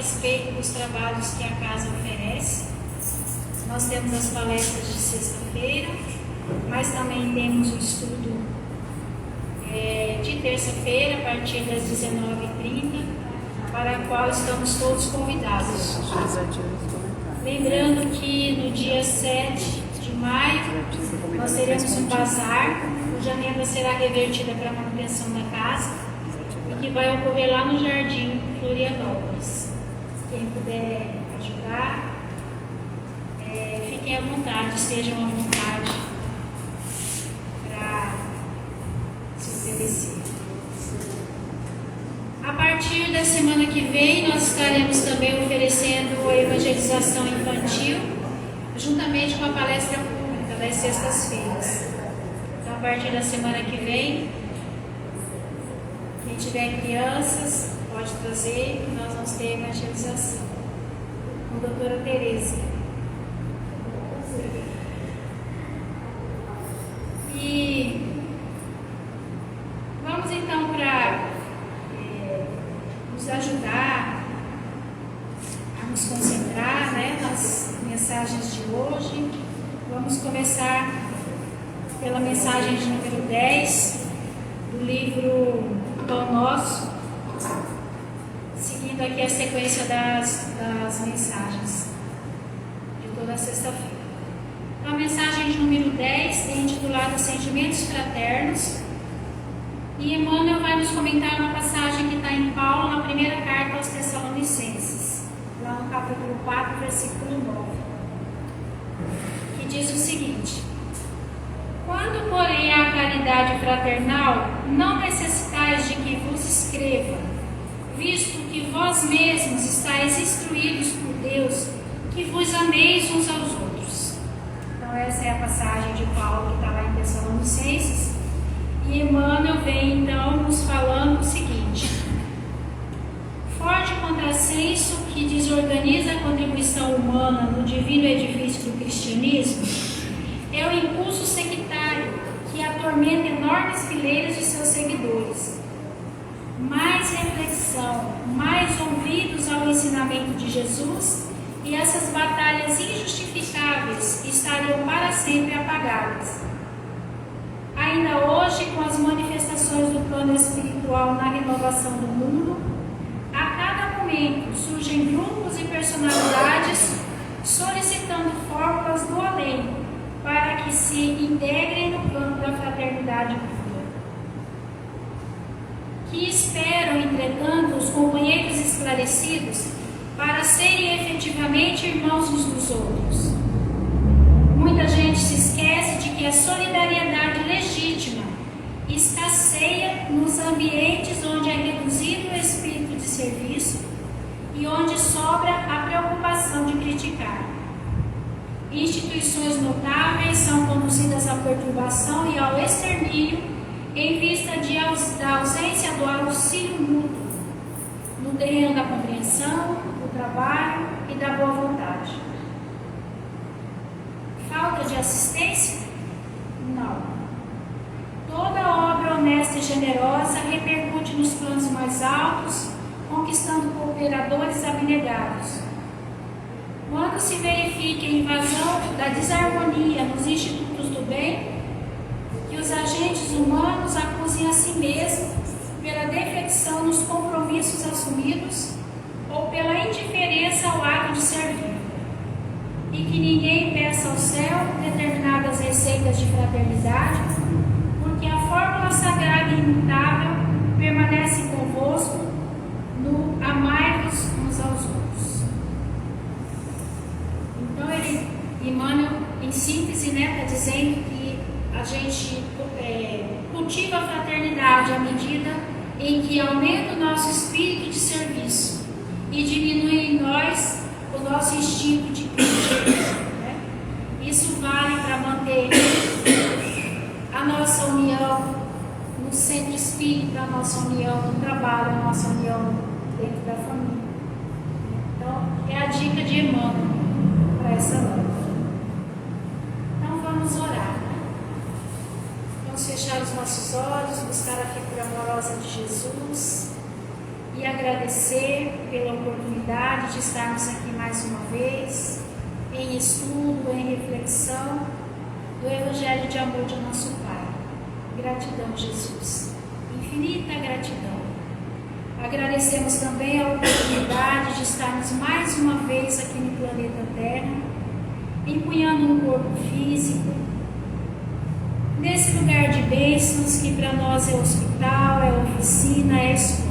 respeito dos trabalhos que a casa oferece. Nós temos as palestras de sexta-feira, mas também temos o estudo de terça-feira, a partir das 19h30, para a qual estamos todos convidados. Lembrando que no dia 7 de maio nós teremos um bazar, cuja renda será revertida para a manutenção da casa e que vai ocorrer lá no Jardim Florianópolis. Quem puder ajudar, fiquem à vontade, estejam à vontade para se oferecer. A partir da semana que vem, nós estaremos também oferecendo a evangelização infantil, juntamente com a palestra pública das sextas-feiras. Então, a partir da semana que vem, quem tiver crianças, pode trazer, nós vamos ter evangelização. Com a doutora Tereza. E vamos então para nos ajudar a nos concentrar, nas mensagens de hoje. Vamos começar pela mensagem de número 10 do livro Pão Nosso, seguindo aqui a sequência das mensagens de toda sexta-feira. Então, a mensagem de número 10 é intitulada Sentimentos Fraternos, e Emmanuel vai nos comentar uma passagem que está em Paulo, na primeira carta aos Tessalonicenses, lá no capítulo 4, versículo 9, que diz o seguinte: Quando, porém, há caridade fraternal, não necessitais de que vos escreva, visto que vós mesmos estáis instruídos por Deus, que vos ameis uns aos outros. Então, essa é a passagem de Paulo que está lá em Tessalonicenses. E Emmanuel vem então nos falando o seguinte: forte contrassenso que desorganiza a contribuição humana no divino edifício do cristianismo é o impulso sectário que atormenta enormes fileiras de seus seguidores. Mais reflexão, mais ouvidos ao ensinamento de Jesus, e essas batalhas injustificáveis estariam para sempre apagadas. Ainda hoje, com as manifestações do plano espiritual na renovação do mundo, a cada momento surgem grupos e personalidades solicitando fórmulas do além para que se integrem no plano da fraternidade pura. Que esperam, entretanto, os companheiros esclarecidos para serem efetivamente irmãos uns dos outros. Muita gente se esquece de que a solidariedade legítima escasseia nos ambientes onde é reduzido o espírito de serviço e onde sobra a preocupação de criticar. Instituições notáveis são conduzidas à perturbação e ao extermínio em vista da ausência do auxílio mútuo no terreno da compreensão, do trabalho e da boa vontade. Falta de assistência? Não. Toda obra honesta e generosa repercute nos planos mais altos, conquistando cooperadores abnegados. Quando se verifique a invasão da desarmonia nos institutos do bem, que os agentes humanos acusem a si mesmos pela defecção nos compromissos assumidos ou pela indiferença ao ato de servir. E que ninguém peça ao céu determinadas receitas de fraternidade, porque a fórmula sagrada e imutável permanece convosco no amai-vos uns aos outros. Então, Emmanuel, em síntese, está dizendo que a gente cultiva a fraternidade à medida em que aumenta o nosso espírito de serviço e diminui em nós o nosso instinto de crítica. Isso vale para manter a nossa união no centro espírita, a nossa união no trabalho, a nossa união dentro da família. Então, é a dica de Emmanuel para essa noite. Então, vamos orar. Vamos fechar os nossos olhos, buscar a figura amorosa de Jesus e agradecer pela oportunidade de estarmos aqui mais uma vez, em estudo, em reflexão do Evangelho de amor de nosso Pai. Gratidão, Jesus. Infinita gratidão. Agradecemos também a oportunidade de estarmos mais uma vez aqui no planeta Terra, empunhando um corpo físico, nesse lugar de bênçãos que para nós é hospital, é oficina, é escola.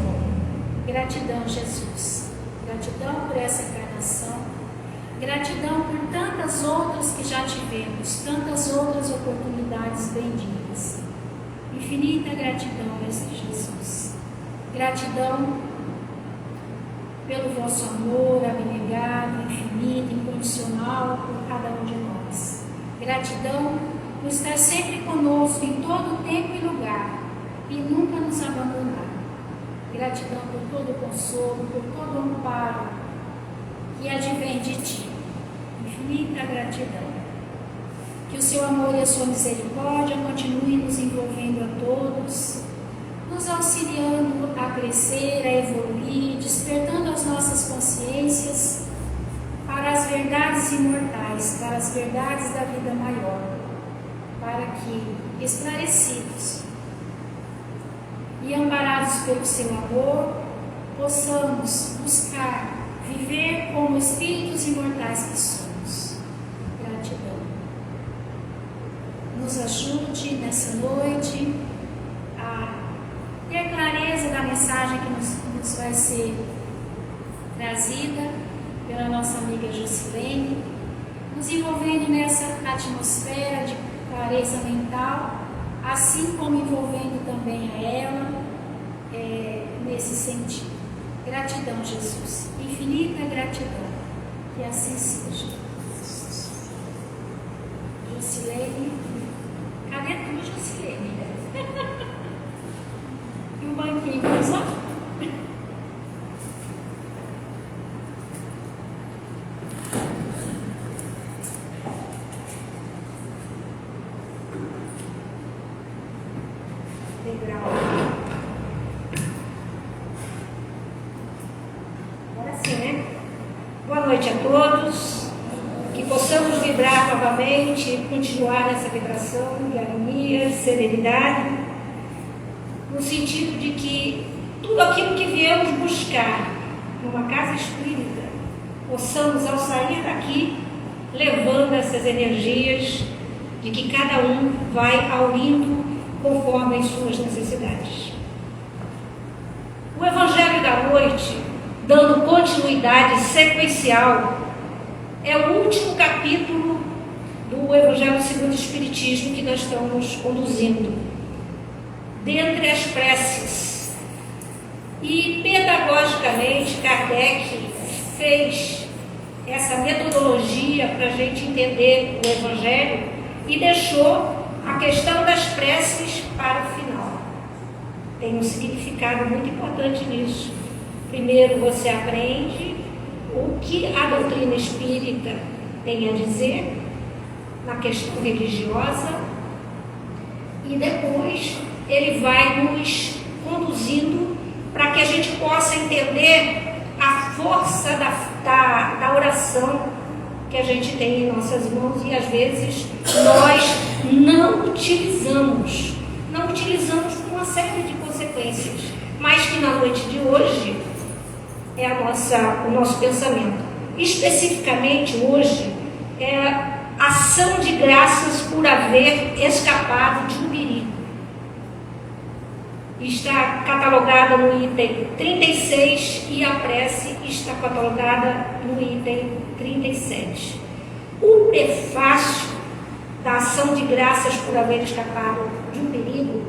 Gratidão, Jesus. Gratidão por essa encarnação. Gratidão por tantas outras que já tivemos, tantas outras oportunidades benditas. Infinita gratidão, Mestre Jesus. Gratidão pelo vosso amor abnegado, infinito, incondicional por cada um de nós. Gratidão por estar sempre conosco em todo tempo e lugar e nunca nos abandonar. Gratidão por todo o consolo, por todo o amparo que advém de Ti. Infinita gratidão. Que o Seu amor e a Sua misericórdia continuem nos envolvendo a todos, nos auxiliando a crescer, a evoluir, despertando as nossas consciências para as verdades imortais, para as verdades da vida maior, para que, esclarecidos e amparados pelo Seu amor, possamos buscar viver como espíritos imortais que somos. Gratidão. Nos ajude nessa noite a ter clareza da mensagem que nos vai ser trazida pela nossa amiga Jusilene, nos envolvendo nessa atmosfera de clareza mental, assim como envolvendo também a ela nesse sentido. Gratidão, Jesus. Infinita gratidão. Que assim seja. Jusilene, cadê tu, Jusilene? E o banquinho, só? Boa noite a todos, que possamos vibrar novamente, continuar nessa vibração de harmonia, serenidade, no sentido de que tudo aquilo que viemos buscar numa casa espírita, possamos ao sair daqui, levando essas energias de que cada um vai aurindo conforme as suas necessidades. O Evangelho da Noite, dando continuidade sequencial, é o último capítulo do Evangelho segundo o Espiritismo que nós estamos conduzindo, dentre as preces. E pedagogicamente Kardec fez essa metodologia para a gente entender o Evangelho e deixou a questão das preces para o final. Tem um significado muito importante nisso. Primeiro você aprende o que a doutrina espírita tem a dizer na questão religiosa e depois ele vai nos conduzindo para que a gente possa entender a força da oração que a gente tem em nossas mãos e às vezes nós não utilizamos por uma série de consequências, mas que na noite de hoje é o nosso pensamento. Especificamente hoje é ação de graças por haver escapado de um perigo. Está catalogada no item 36 e a prece está catalogada no item 37. O prefácio da ação de graças por haver escapado de um perigo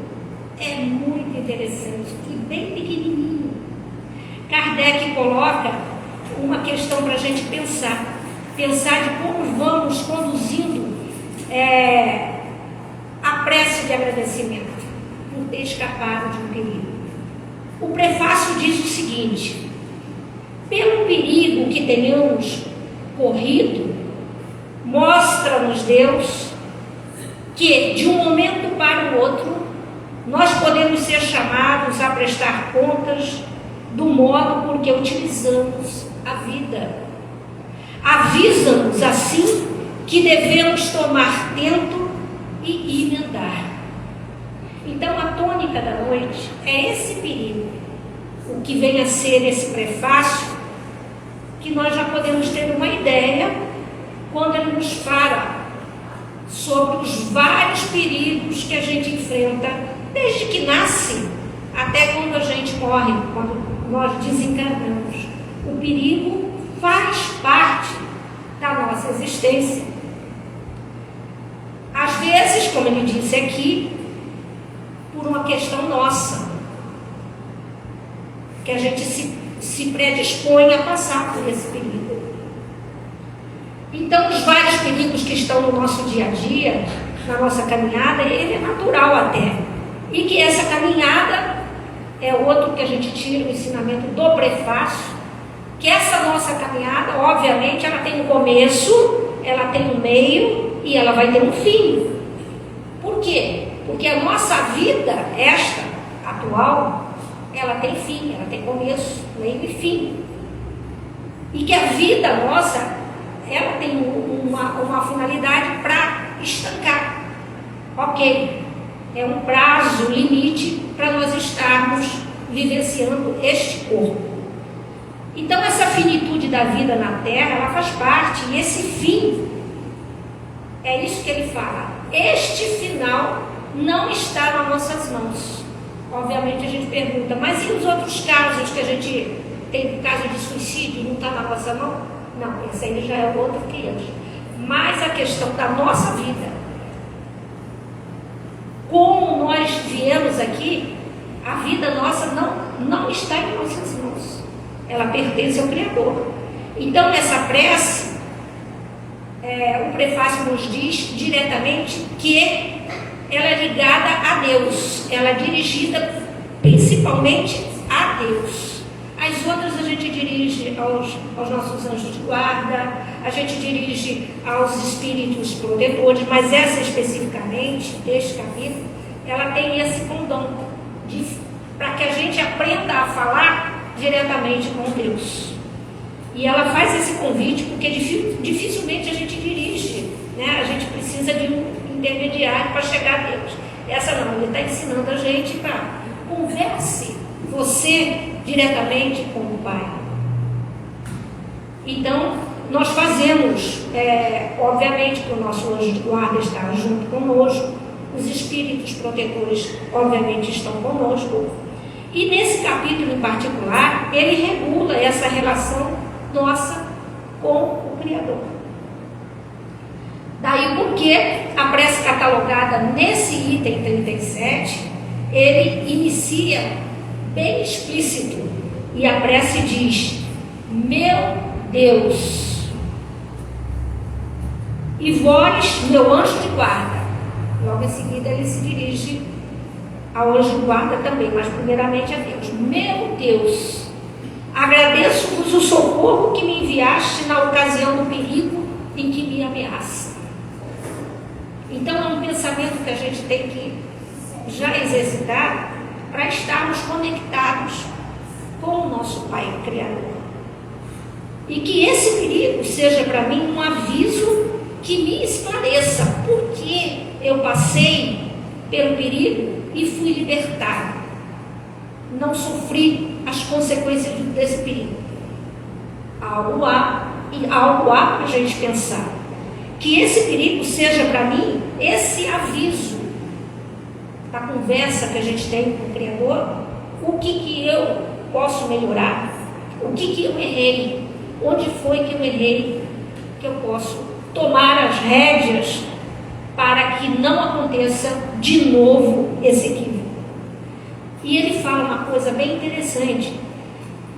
é muito interessante e bem pequenininho. Kardec coloca uma questão para a gente pensar de como vamos conduzindo a prece de agradecimento por ter escapado de um perigo. O prefácio diz o seguinte: pelo perigo que tenhamos corrido, mostra-nos Deus que de um momento para o outro nós podemos ser chamados a prestar contas do modo por que utilizamos a vida. Avisa-nos assim que devemos tomar tento e emendar. Então a tônica da noite é esse perigo, o que vem a ser esse prefácio, que nós já podemos ter uma ideia quando ele nos fala sobre os vários perigos que a gente enfrenta desde que nasce até quando a gente morre, quando nós desencarnamos. O perigo faz parte da nossa existência. Às vezes, como ele disse aqui, por uma questão nossa, que a gente se predispõe a passar por esse perigo. Então, os vários perigos que estão no nosso dia a dia, na nossa caminhada, ele é natural até. E que essa caminhada é outro que a gente tira o ensinamento do prefácio, que essa nossa caminhada, obviamente, ela tem um começo, ela tem um meio e ela vai ter um fim. Por quê? Porque a nossa vida, esta atual, ela tem fim, ela tem começo, meio e fim. E que a vida nossa, ela tem uma finalidade para estancar. Ok, é um prazo limite para nós estarmos vivenciando este corpo. Então essa finitude da vida na Terra, ela faz parte, e esse fim, é isso que ele fala, este final não está nas nossas mãos. Obviamente a gente pergunta, mas e os outros casos que a gente tem, caso de suicídio, não está na nossa mão? Não, esse aí já é outro 500. Mas a questão da nossa vida, como nós viemos aqui, a vida nossa não está em nossas mãos. Ela pertence ao Criador. Então, nessa prece, o prefácio nos diz diretamente que ela é ligada a Deus, ela é dirigida principalmente a Deus. As outras a gente dirige aos nossos anjos de guarda, a gente dirige aos espíritos protetores, mas essa especificamente, deste capítulo, ela tem esse condom para que a gente aprenda a falar diretamente com Deus. E ela faz esse convite porque dificilmente a gente dirige, né? A gente precisa de um intermediário para chegar a Deus. Essa não, ele está ensinando a gente para converse você diretamente com o Pai. Então, nós fazemos, obviamente que o nosso anjo de guarda está junto conosco, os espíritos protetores, obviamente, estão conosco. E nesse capítulo em particular, ele regula essa relação nossa com o Criador. Daí porque a prece catalogada nesse item 37, ele inicia bem explícito. E a prece diz: meu Deus, e vós, meu anjo de guarda. Logo em seguida ele se dirige ao anjo de guarda também, mas primeiramente a Deus. Meu Deus, agradeço-vos o socorro que me enviaste na ocasião do perigo em que me ameaça. Então é um pensamento que a gente tem que já exercitar para estarmos conectados com o nosso Pai Criador. E que esse perigo seja para mim um aviso que me esclareça por que eu passei pelo perigo e fui libertado. Não sofri as consequências desse perigo. Algo há para a gente pensar. Que esse perigo seja para mim esse aviso da conversa que a gente tem com o Criador. O que eu posso melhorar? O que eu errei? Onde foi que eu errei? Que eu posso tomar as rédeas para que não aconteça de novo esse equívoco. E ele fala uma coisa bem interessante: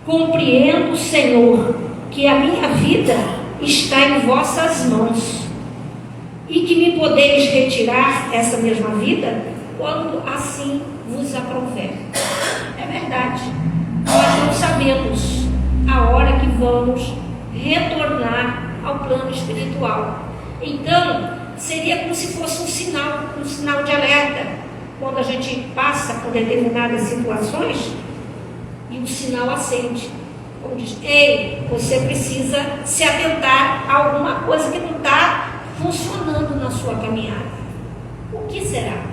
compreendo, Senhor, que a minha vida está em vossas mãos e que me podeis retirar essa mesma vida quando assim vos aprouver. É verdade, nós não sabemos a hora que vamos retornar ao plano espiritual. Então, seria como se fosse um sinal de alerta. Quando a gente passa por determinadas situações, e o sinal acende. Como diz, ei, você precisa se atentar a alguma coisa que não está funcionando na sua caminhada. O que será?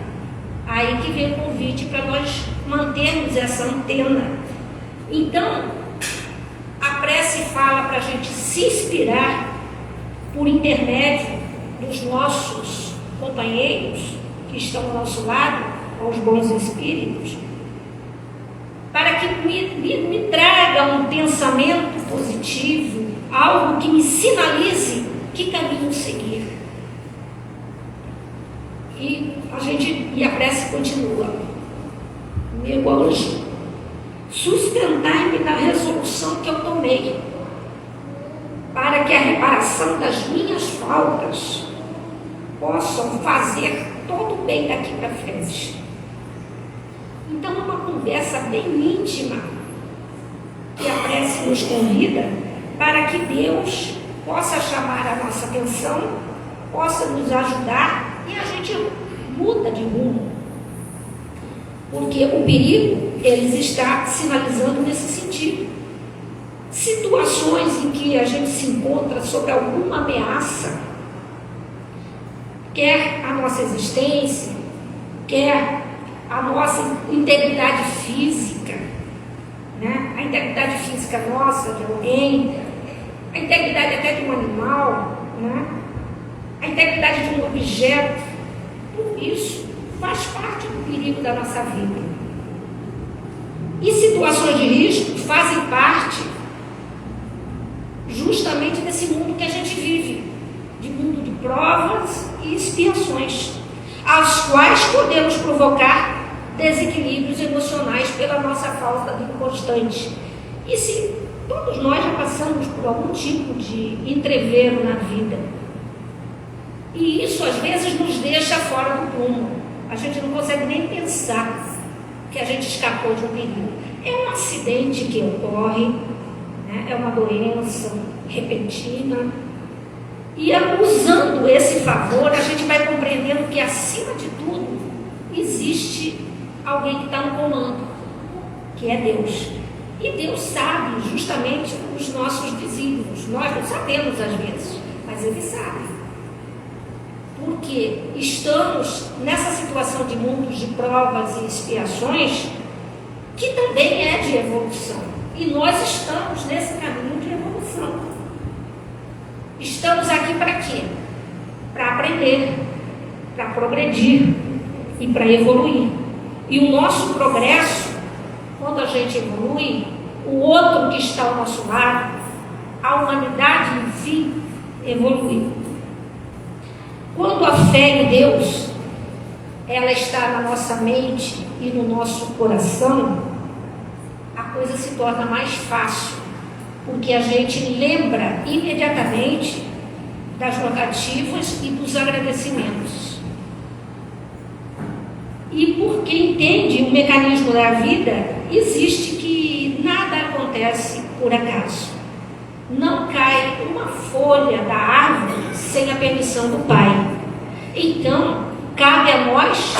Aí que vem o convite para nós mantermos essa antena. Então, a prece fala para a gente se inspirar por intermédio dos nossos companheiros que estão ao nosso lado, aos bons espíritos, para que me traga um pensamento positivo, algo que me sinalize que caminho seguir. E a prece continua. Meu anjo, sustentai-me na resolução que eu tomei, para que a reparação das minhas faltas possam fazer todo o bem daqui para frente. Então é uma conversa bem íntima que a prece nos convida para que Deus possa chamar a nossa atenção, possa nos ajudar e a gente muda de rumo. Porque o perigo, ele está sinalizando nesse sentido. Situações em que a gente se encontra sob alguma ameaça, quer a nossa existência, quer a nossa integridade física, né? A integridade física nossa, de alguém, a integridade até de um animal, né? A integridade de um objeto, tudo isso faz parte do perigo da nossa vida. E situações de risco fazem parte justamente desse mundo que a gente vive, de mundo de provas e expiações, as quais podemos provocar desequilíbrios emocionais pela nossa falta de constante. E se todos nós já passamos por algum tipo de entrevero na vida, e isso às vezes nos deixa fora do prumo, a gente não consegue nem pensar que a gente escapou de um perigo. É um acidente que ocorre, né? É uma doença repentina, e usando esse favor, a gente vai compreendendo que, acima de tudo, existe alguém que está no comando, que é Deus. E Deus sabe justamente os nossos desígnios. Nós não sabemos às vezes, mas Ele sabe. Porque estamos nessa situação de mundos de provas e expiações, que também é de evolução. E nós estamos nesse caminho de evolução. Estamos aqui para quê? Para aprender, para progredir e para evoluir. E o nosso progresso, quando a gente evolui, o outro que está ao nosso lado, a humanidade, enfim, evolui. Quando a fé em Deus, ela está na nossa mente e no nosso coração, a coisa se torna mais fácil, porque a gente lembra imediatamente das rogativas e dos agradecimentos. E porque entende o mecanismo da vida, existe que nada acontece por acaso. Não cai uma folha da árvore sem a permissão do Pai. Então, cabe a nós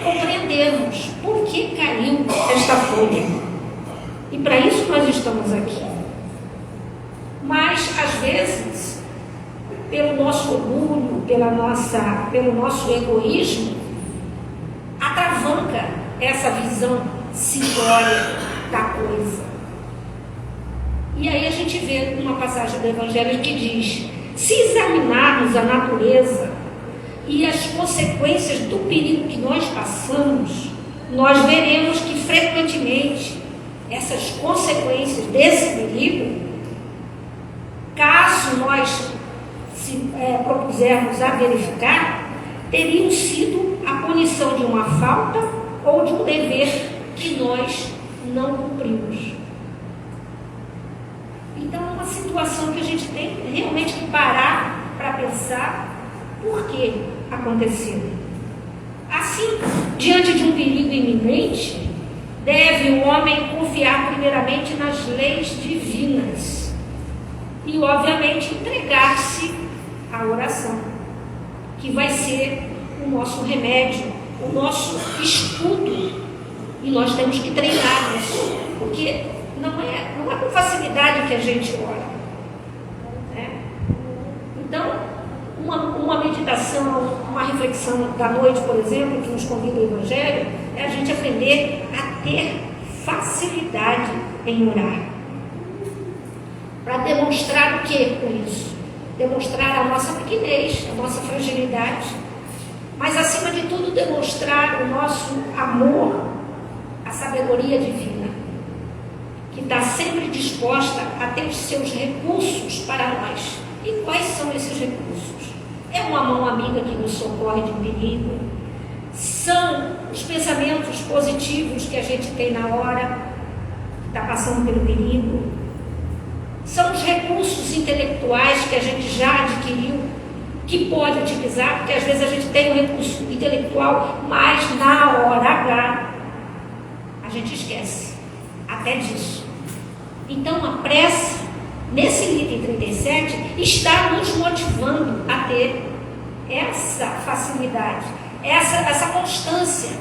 compreendermos por que caiu esta folha. E para isso nós estamos aqui. Mas, às vezes, pelo nosso orgulho, pelo nosso egoísmo, atravanca essa visão simplória da coisa. E aí a gente vê uma passagem do Evangelho que diz: se examinarmos a natureza e as consequências do perigo que nós passamos, nós veremos que frequentemente essas consequências desse perigo, caso nós propusermos a verificar, teriam sido a punição de uma falta ou de um dever que nós não cumprimos. Então é uma situação que a gente tem realmente que parar para pensar por que aconteceu. Assim, diante de um perigo iminente, deve o homem confiar primeiramente nas leis divinas e, obviamente, entregar-se à oração, que vai ser o nosso remédio, o nosso escudo E nós temos que treinar isso, porque não é com facilidade que a gente ora, né? Então, uma meditação, uma reflexão da noite, por exemplo, que nos convida o Evangelho, é a gente aprender a ter facilidade em orar. Para demonstrar o que com isso? Demonstrar a nossa pequenez, a nossa fragilidade, mas acima de tudo demonstrar o nosso amor, a sabedoria divina, que está sempre disposta a ter os seus recursos para nós. E quais são esses recursos? É uma mão amiga que nos socorre de um perigo, são os pensamentos positivos que a gente tem na hora que está passando pelo perigo, são os recursos intelectuais que a gente já adquiriu, que pode utilizar, porque às vezes a gente tem um recurso intelectual, mas na hora H a gente esquece até disso. Então a prece, nesse item 37, está nos motivando a ter essa facilidade, essa constância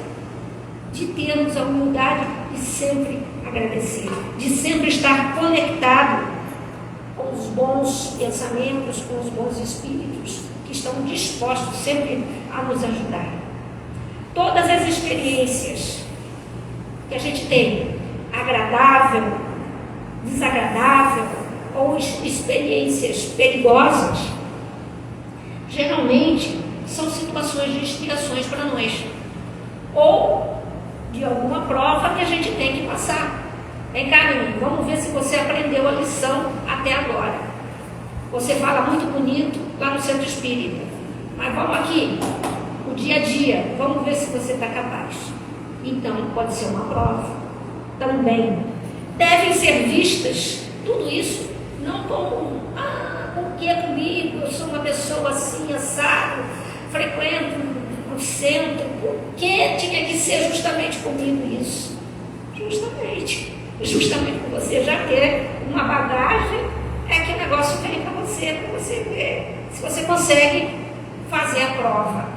de termos a humildade de sempre agradecer, de sempre estar conectado com os bons pensamentos, com os bons espíritos que estão dispostos sempre a nos ajudar. Todas as experiências que a gente tem, agradável, desagradável, ou experiências perigosas, geralmente são situações de inspirações para nós, ou de alguma prova que a gente tem que passar. Vem cá, menino, vamos ver se você aprendeu a lição até agora. Você fala muito bonito lá no centro espírita, mas vamos aqui, o dia a dia, vamos ver se você está capaz. Então, pode ser uma prova. Também devem ser vistas tudo isso não como, por que comigo? Eu sou uma pessoa assim, assado, frequento o centro, por que tinha que ser justamente comigo isso? Justamente por você já ter uma bagagem, é que o negócio vem para você ver se você consegue fazer a prova.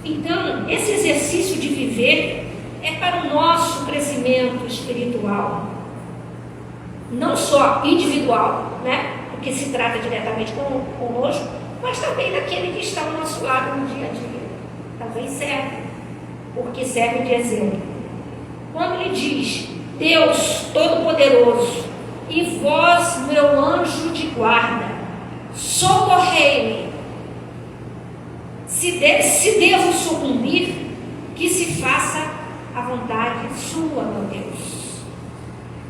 Então, esse exercício de viver é para o nosso crescimento espiritual, não só individual, né? Porque se trata diretamente conosco, mas também daquele que está ao nosso lado no dia a dia. Também serve, porque serve de exemplo. Quando ele diz, Deus Todo-Poderoso, e vós, meu anjo de guarda, socorrei-me, se devo sucumbir, que se faça a vontade sua, meu Deus.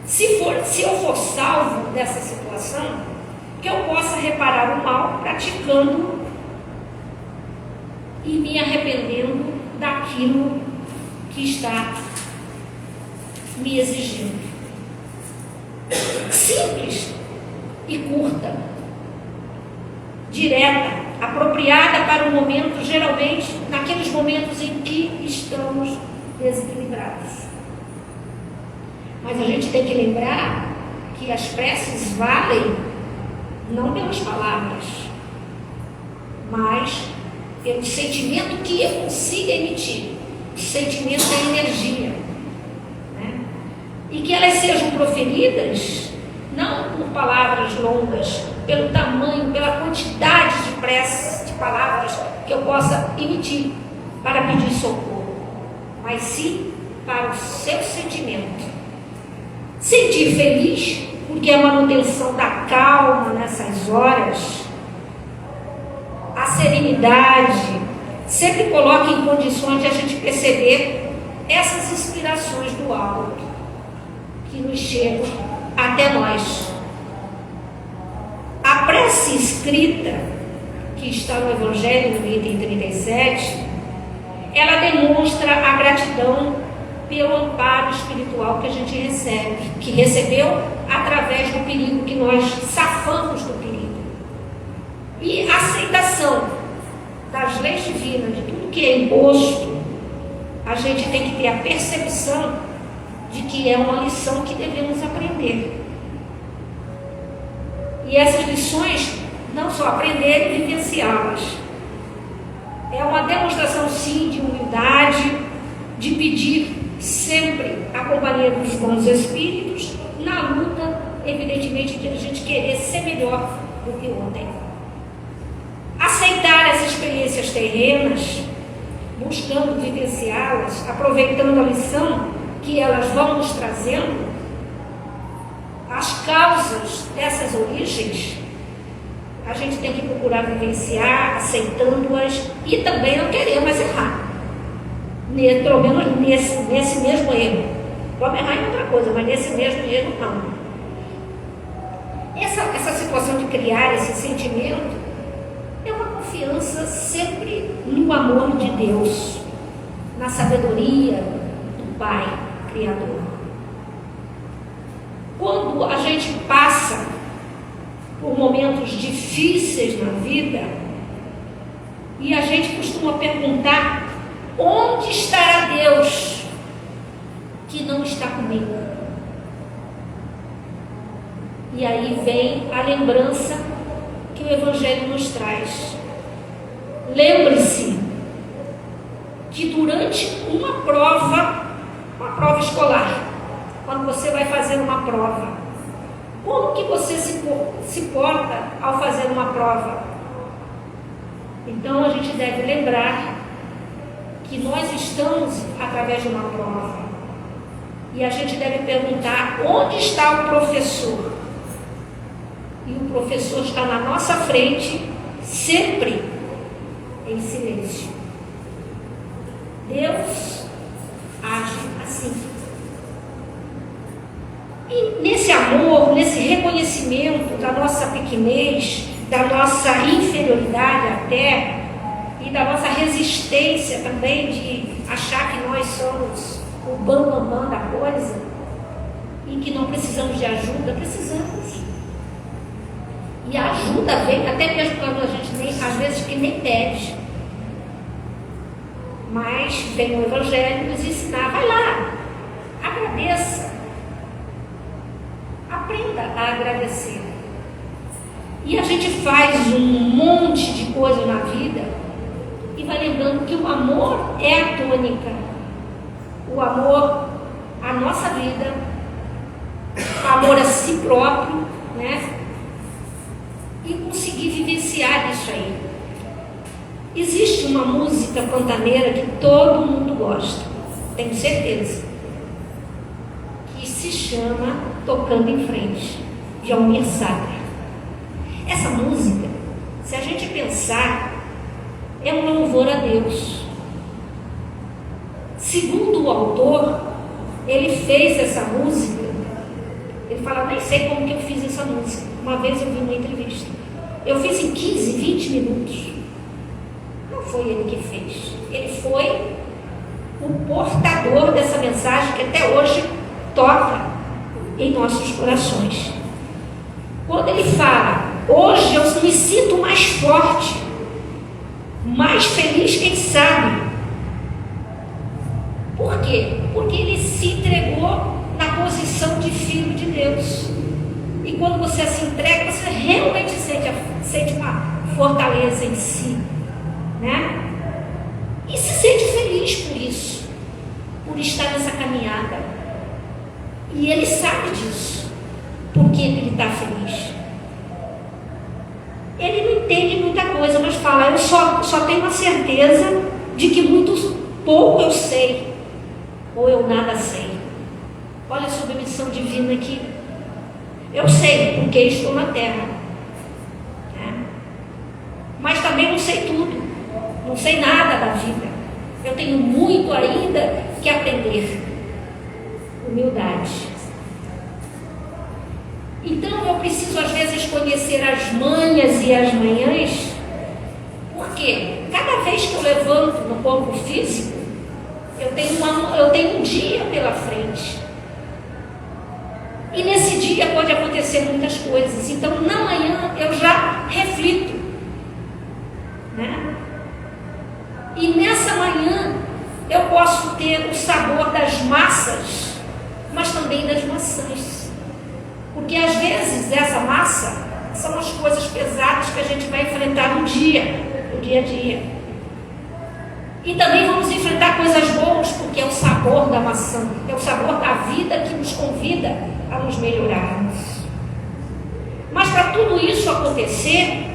Se eu for salvo dessa situação, que eu possa reparar o mal praticando e me arrependendo daquilo que está me exigindo. Simples e curta, direta, apropriada para o momento, geralmente naqueles momentos em que estamos desequilibrados. Mas a gente tem que lembrar que as preces valem não pelas palavras, mas pelo sentimento que eu consiga emitir. O sentimento é energia, né? E que elas sejam proferidas não por palavras longas, pelo tamanho, pela quantidade de preces, de palavras que eu possa emitir para pedir socorro, mas sim para o seu sentimento. Sentir feliz, porque a manutenção da calma nessas horas, a serenidade, sempre coloca em condições de a gente perceber essas inspirações do alto que nos chegam até nós. A prece escrita, que está no Evangelho, no item 37, ela demonstra a gratidão pelo amparo espiritual que a gente recebe, que recebeu através do perigo, que nós safamos do perigo. E a aceitação das leis divinas, de tudo que é imposto, a gente tem que ter a percepção de que é uma lição que devemos aprender. E essas lições, não só aprender e vivenciá-las. É uma demonstração, sim, de humildade, de pedir sempre a companhia dos bons espíritos, na luta, evidentemente, de a gente querer ser melhor do que ontem. Aceitar as experiências terrenas, buscando vivenciá-las, aproveitando a lição que elas vão nos trazendo, as causas dessas origens, a gente tem que procurar vivenciar, aceitando-as e também não querer mais errar. Pelo menos nesse mesmo erro. Vamos errar em outra coisa, mas nesse mesmo erro não. Essa situação de criar esse sentimento é uma confiança sempre no amor de Deus, na sabedoria do Pai Criador. Quando a gente passa por momentos difíceis na vida, e a gente costuma perguntar: onde estará Deus que não está comigo? E aí vem a lembrança que o Evangelho nos traz. Lembre-se que durante uma prova escolar, quando você vai fazer uma prova, como que você se porta ao fazer uma prova? Então a gente deve lembrar que nós estamos através de uma prova. E a gente deve perguntar: onde está o professor? E o professor está na nossa frente, sempre em silêncio. Deus age assim. E nesse amor, nesse reconhecimento da nossa pequenez, da nossa inferioridade até, e da nossa resistência também de achar que nós somos o bambambam da coisa e que não precisamos de ajuda, precisamos. E a ajuda vem até mesmo quando a gente nem, às vezes, que nem pede. Mas vem o Evangelho nos ensinar: vai lá, agradeça, aprenda a agradecer. E a gente faz um monte de coisa na vida e vai lembrando que o amor é a tônica, o amor à nossa vida, o amor a si próprio, né? E conseguir vivenciar isso aí. Existe uma música pantaneira que todo mundo gosta, tenho certeza, que se chama Tocando em Frente, de Almir Sater. Essa música, se a gente pensar, é um louvor a Deus. Segundo o autor, ele fez essa música, ele fala: nem sei como que eu fiz essa música. Uma vez eu vi uma entrevista, eu fiz em 15, 20 minutos. Não foi ele que fez, ele foi o portador dessa mensagem que até hoje toca em nossos corações. Quando ele fala: hoje eu me sinto mais forte, mais feliz, quem sabe. Por quê? Porque ele se entregou na posição de filho de Deus. E quando você se entrega, você realmente sente uma fortaleza em si, né? E se sente feliz por isso, por estar nessa caminhada. E ele sabe disso. Por que ele está feliz? Ele não entende muita coisa, mas fala: eu só tenho a certeza de que muito pouco eu sei, ou eu nada sei. Olha a submissão divina aqui. Eu sei porque estou na terra, né? Mas também não sei tudo, não sei nada da vida. Eu tenho muito ainda que aprender. Humildade. Então eu preciso às vezes conhecer as manhas e as manhãs, porque cada vez que eu levanto no corpo físico, eu tenho um dia pela frente. E nesse dia pode acontecer muitas coisas. Então na manhã eu já reflito, né? E nessa manhã eu posso ter o sabor das massas, mas também das maçãs. Porque às vezes essa massa são as coisas pesadas que a gente vai enfrentar no dia a dia. E também vamos enfrentar coisas boas, porque é o sabor da maçã, é o sabor da vida que nos convida a nos melhorarmos. Mas para tudo isso acontecer,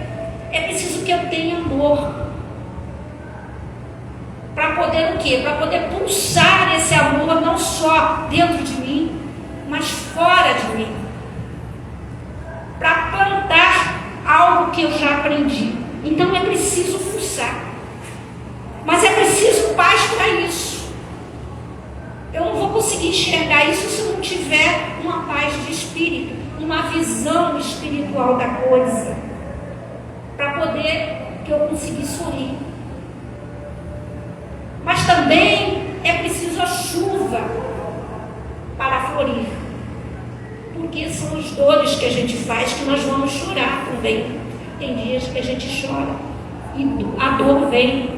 é preciso que eu tenha amor. Para poder o quê? Para poder pulsar esse amor não só dentro de mim, mas fora de mim. Para plantar algo que eu já aprendi. Então é preciso pulsar. Mas é preciso paz para isso. Eu não vou conseguir enxergar isso se eu não tiver uma paz de espírito, uma visão espiritual da coisa, para poder que eu consiga sorrir. Mas também é preciso a chuva para florir, porque são as dores que a gente faz que nós vamos chorar também. Tem dias que a gente chora e a dor vem.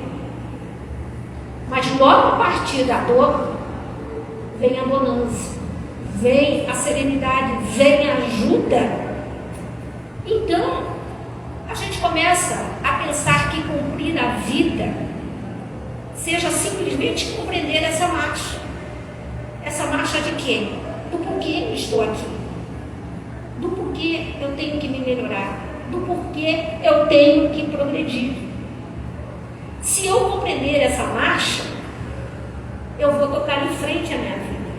Mas logo a partir da dor, vem a bonança, vem a serenidade, vem a ajuda. Então, a gente começa a pensar que cumprir a vida seja simplesmente compreender essa marcha. Essa marcha de quê? Do porquê eu estou aqui. Do porquê eu tenho que me melhorar. Do porquê eu tenho que progredir. Se eu compreender essa marcha, eu vou tocar em frente à minha vida.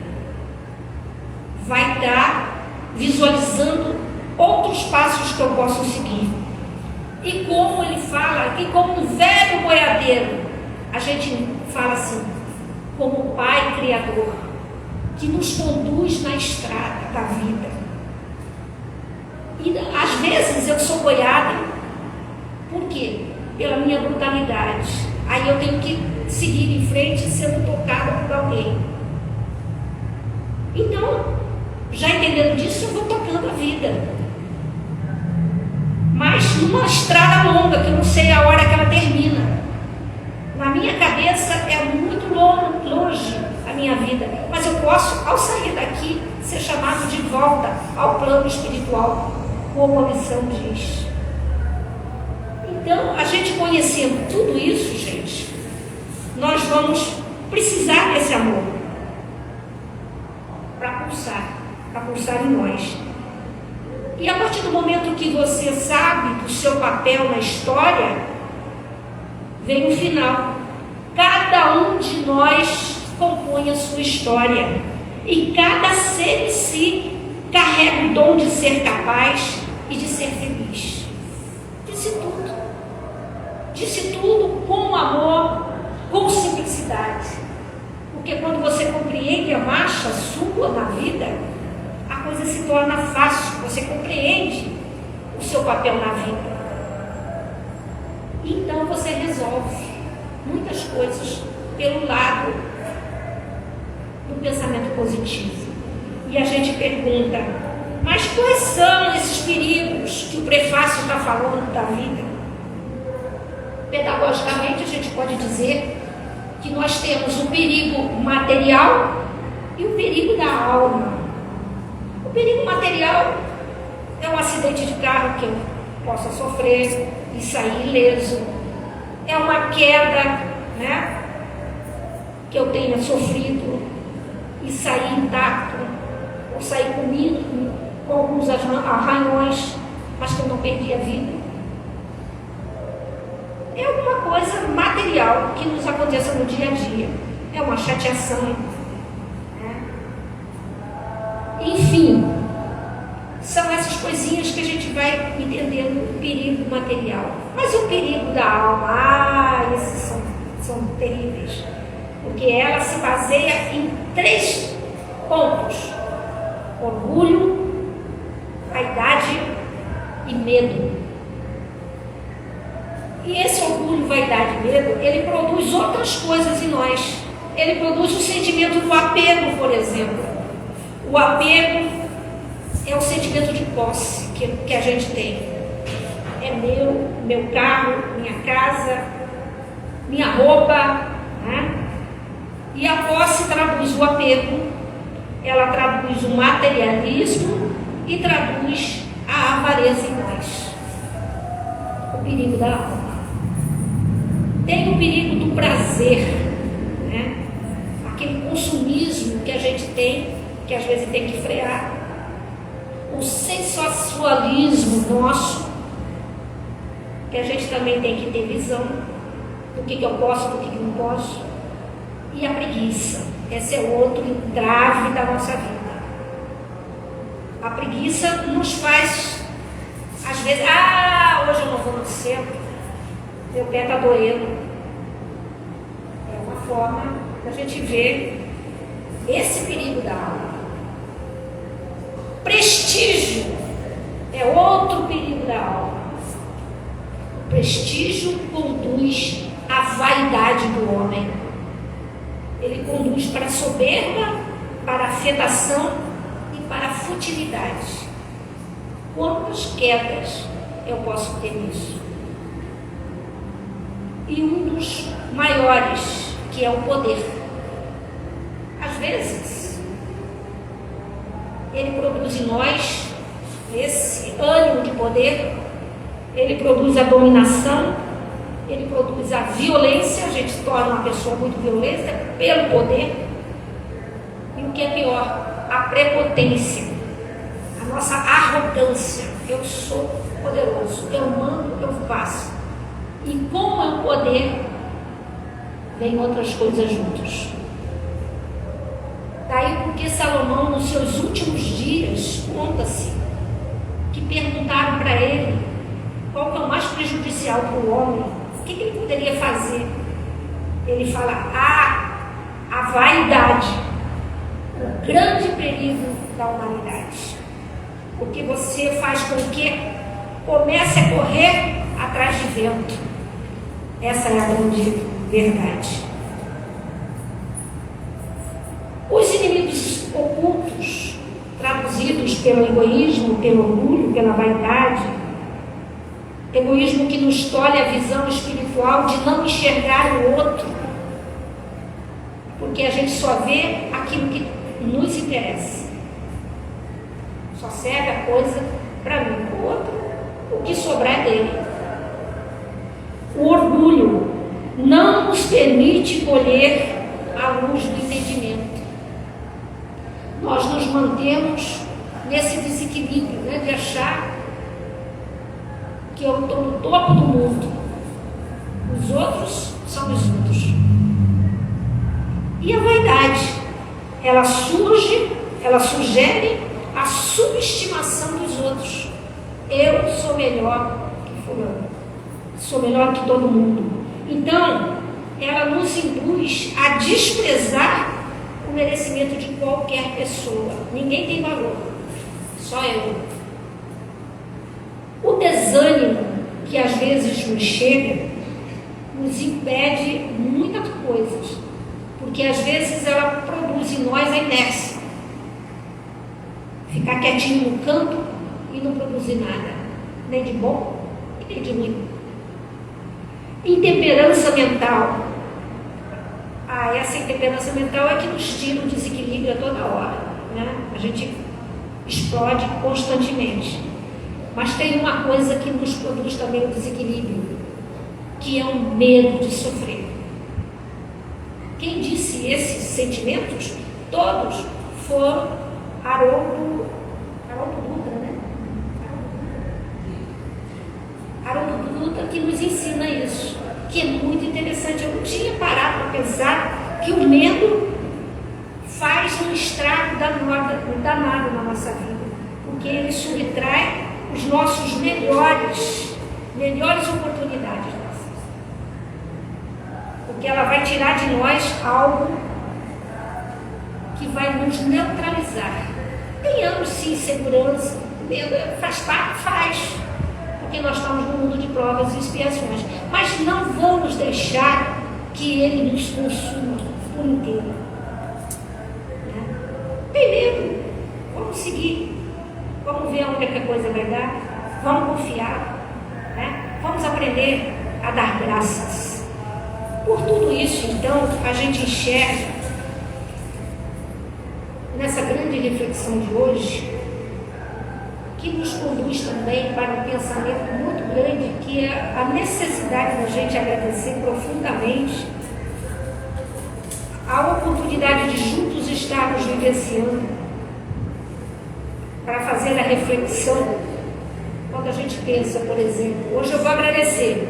Vai estar visualizando outros passos que eu posso seguir. E como ele fala, e como um velho boiadeiro, a gente fala assim, como o Pai Criador, que nos conduz na estrada da vida. E às vezes eu sou boiada, por quê? Pela minha brutalidade. Aí eu tenho que seguir em frente sendo tocada por alguém. Então, já entendendo disso, eu vou tocando a vida. Mas numa estrada longa, que eu não sei a hora que ela termina. Na minha cabeça é muito longe a minha vida. Mas eu posso, ao sair daqui, ser chamado de volta ao plano espiritual, como a missão diz. Então, a gente conhecendo tudo isso, gente, nós vamos precisar desse amor para pulsar em nós. E a partir do momento que você sabe do seu papel na história, vem o final. Cada um de nós compõe a sua história. E cada ser em si carrega o dom de ser capaz e de ser feliz. Disse tudo. Disse tudo com amor, com simplicidade. Porque quando você compreende a marcha sua na vida, a coisa se torna fácil. Você compreende o seu papel na vida. Então você resolve muitas coisas pelo lado do pensamento positivo. E a gente pergunta, mas quais são esses perigos que o prefácio está falando da vida? Pedagogicamente, a gente pode dizer que nós temos o perigo material e o perigo da alma. O perigo material é um acidente de carro que eu possa sofrer e sair ileso. É uma queda, né, que eu tenha sofrido e sair intacto, ou sair com alguns arranhões, mas que eu não perdi a vida. É alguma coisa material que nos aconteça no dia a dia. É uma chateação, né? Enfim, são essas coisinhas que a gente vai entendendo o perigo material. Mas o perigo da alma, esses são terríveis. Porque ela se baseia em 3 pontos: orgulho, vaidade e medo. E esse orgulho, vaidade e medo, ele produz outras coisas em nós. Ele produz o sentimento do apego, por exemplo. O apego é o sentimento de posse que a gente tem. É meu carro, minha casa, minha roupa, né? E a posse traduz o apego, ela traduz o materialismo e traduz a avareza em nós. O perigo da alma. Tem o perigo do prazer, né? Aquele consumismo que a gente tem, que às vezes tem que frear. O sensualismo nosso, que a gente também tem que ter visão do que eu posso, do que não posso. E a preguiça, esse é outro entrave da nossa vida. A preguiça nos faz, às vezes, hoje eu não vou no centro, meu pé está doendo. É uma forma da gente ver esse perigo da alma. Prestígio é outro perigo da alma. O prestígio conduz à vaidade do homem. Ele conduz para a soberba, para a afetação e para a futilidade. Quantas quedas eu posso ter nisso? E um dos maiores, que é o poder. Às vezes, ele produz em nós esse ânimo de poder, ele produz a dominação, ele produz a violência, a gente torna uma pessoa muito violenta pelo poder. E o que é pior, a prepotência, a nossa arrogância. Eu sou poderoso, eu mando, eu faço. E com o poder, vem outras coisas juntas. Daí porque Salomão, nos seus últimos dias, conta-se que perguntaram para ele qual que é o mais prejudicial para o homem, o que ele poderia fazer. Ele fala, a vaidade, o grande perigo da humanidade. Porque você faz com que comece a correr atrás de vento. Essa é a grande verdade. Os inimigos ocultos, traduzidos pelo egoísmo, pelo orgulho, pela vaidade, egoísmo que nos tolhe a visão espiritual de não enxergar o outro, porque a gente só vê aquilo que nos interessa, só serve a coisa para mim, o outro, o que sobrar é dele. O orgulho não nos permite colher a luz do entendimento. Nós nos mantemos nesse desequilíbrio, né, de achar que eu estou no topo do mundo, os outros são os outros. E a vaidade, ela sugere a subestimação dos outros. Eu sou melhor que fulano, sou melhor que todo mundo. Então, ela nos induz a desprezar o merecimento de qualquer pessoa. Ninguém tem valor, só eu. O desânimo que às vezes nos chega nos impede muitas coisas, porque às vezes ela produz em nós a inércia. Ficar quietinho no canto e não produzir nada, nem de bom e nem de ruim. Intemperança mental. Essa intemperança mental é que nos tira o desequilíbrio a toda hora, né? A gente explode constantemente. Mas tem uma coisa que nos produz também o desequilíbrio, que é o medo de sofrer. Quem disse esses sentimentos, todos foram Haroldo Dutra, né? Haroldo Dutra que nos ensina isso, que é muito interessante. Eu não tinha parado para pensar que o medo faz um estrago danado na nossa vida, porque ele subtrai os nossos melhores oportunidades nossas. Porque ela vai tirar de nós algo que vai nos neutralizar. Tenhamos sim segurança, medo faz parte, porque nós estamos no mundo de provas e expiações, mas não vamos deixar que ele nos consuma por inteiro. Né? Tem medo, vamos seguir, vamos ver onde é que a coisa vai dar, vamos confiar, né? Vamos aprender a dar graças. Por tudo isso, então, a gente enxerga nessa grande reflexão de hoje, que nos conduz também para um pensamento muito grande que é a necessidade da gente agradecer profundamente a oportunidade de juntos estarmos vivenciando para fazer a reflexão. Quando a gente pensa, por exemplo, hoje eu vou agradecer,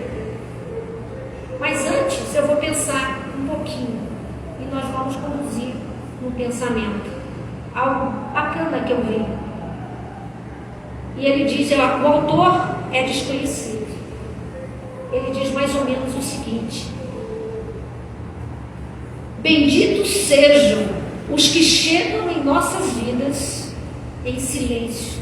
mas antes eu vou pensar um pouquinho e nós vamos conduzir um pensamento, algo bacana que eu vi. E ele diz, o autor é desconhecido. Ele diz mais ou menos o seguinte: benditos sejam os que chegam em nossas vidas em silêncio,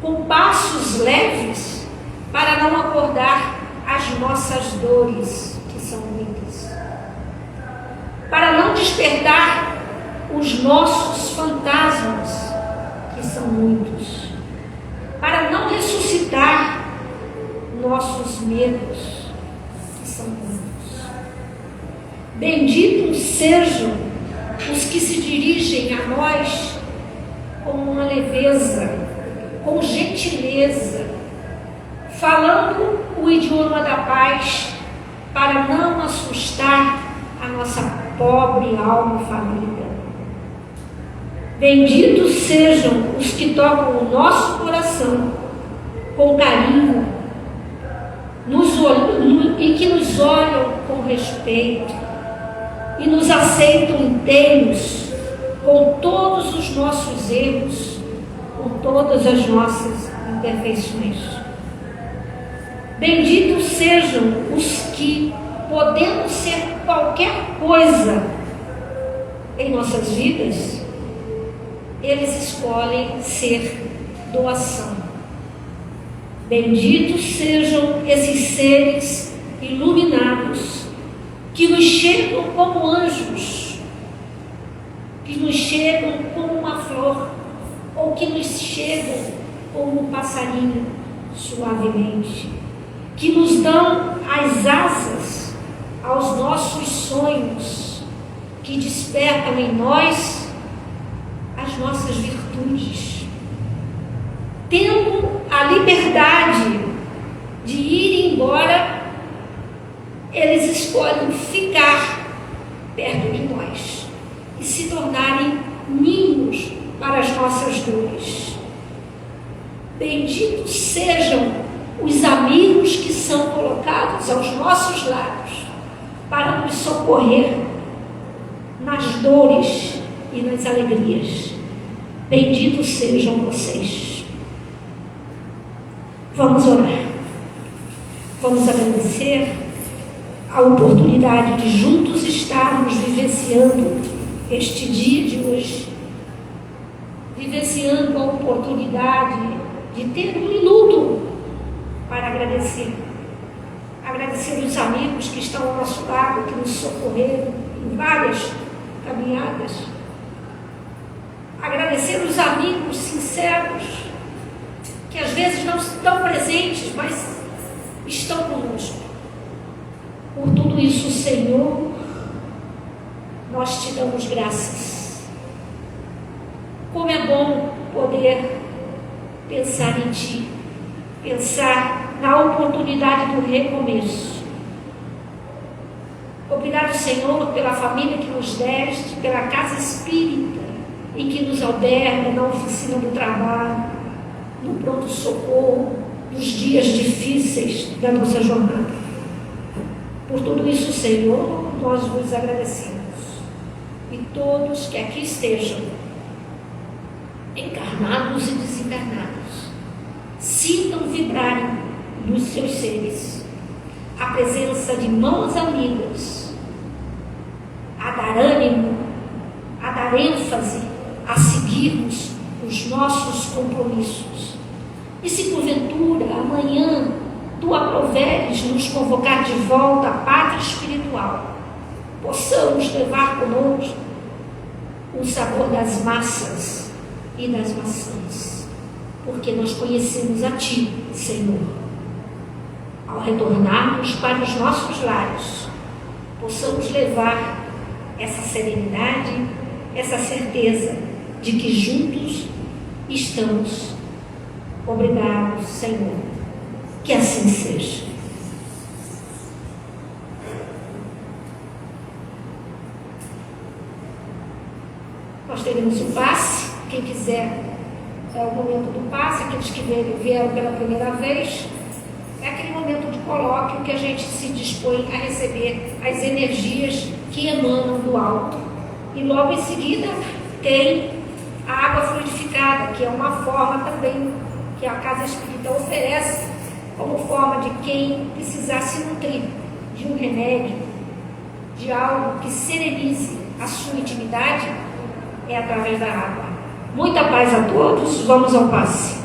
com passos leves, para não acordar as nossas dores, que são muitas, para não despertar os nossos fantasmas, que são muitos, para não ressuscitar nossos medos, que são muitos. Benditos sejam os que se dirigem a nós com uma leveza, com gentileza, falando o idioma da paz, para não assustar a nossa pobre alma faminta. Benditos sejam os que tocam o nosso coração com carinho e que nos olham com respeito e nos aceitam inteiros com todos os nossos erros, com todas as nossas imperfeições. Benditos sejam os que, podendo ser qualquer coisa em nossas vidas, eles escolhem ser doação. Benditos sejam esses seres iluminados que nos chegam como anjos, que nos chegam como uma flor, ou que nos chegam como um passarinho suavemente, que nos dão as asas aos nossos sonhos, que despertam em nós as nossas virtudes, tendo a liberdade de ir embora, eles escolhem ficar perto de nós e se tornarem ninhos para as nossas dores. Benditos sejam os amigos que são colocados aos nossos lados para nos socorrer nas dores e nas alegrias. Benditos sejam vocês. Vamos orar. Vamos agradecer a oportunidade de juntos estarmos vivenciando este dia de hoje, vivenciando a oportunidade de ter um minuto para agradecer. Agradecer os amigos que estão ao nosso lado, que nos socorreram em várias caminhadas. Agradecer os amigos sinceros, que às vezes não estão presentes, mas estão conosco. Por tudo isso, Senhor, nós te damos graças. Como é bom poder pensar em Ti, pensar na oportunidade do recomeço. Obrigado, Senhor, pela família que nos deste, pela casa espírita em que nos alberga, na oficina do trabalho, no pronto-socorro, nos dias difíceis da nossa jornada. Por tudo isso, Senhor, nós vos agradecemos. E todos que aqui estejam, encarnados e desencarnados, sintam vibrarem nos seus seres a presença de mãos amigas, a dar ânimo, a dar ênfase, a seguirmos os nossos compromissos. E se porventura amanhã Tu aproveres nos convocar de volta à pátria espiritual, possamos levar conosco o sabor das massas e das maçãs, porque nós conhecemos a Ti, Senhor. Ao retornarmos para os nossos lares, possamos levar essa serenidade, essa certeza de que juntos estamos. Obrigado, Senhor. Que assim seja. Nós teremos o passe, quem quiser, é o momento do passe, aqueles que vieram pela primeira vez, é aquele momento de colóquio que a gente se dispõe a receber as energias que emanam do alto. E logo em seguida tem a água fluidificada, que é uma forma também que a Casa Espírita oferece como forma de quem precisar se nutrir de um remédio, de algo que serenize a sua intimidade, é através da água. Muita paz a todos, vamos ao passe.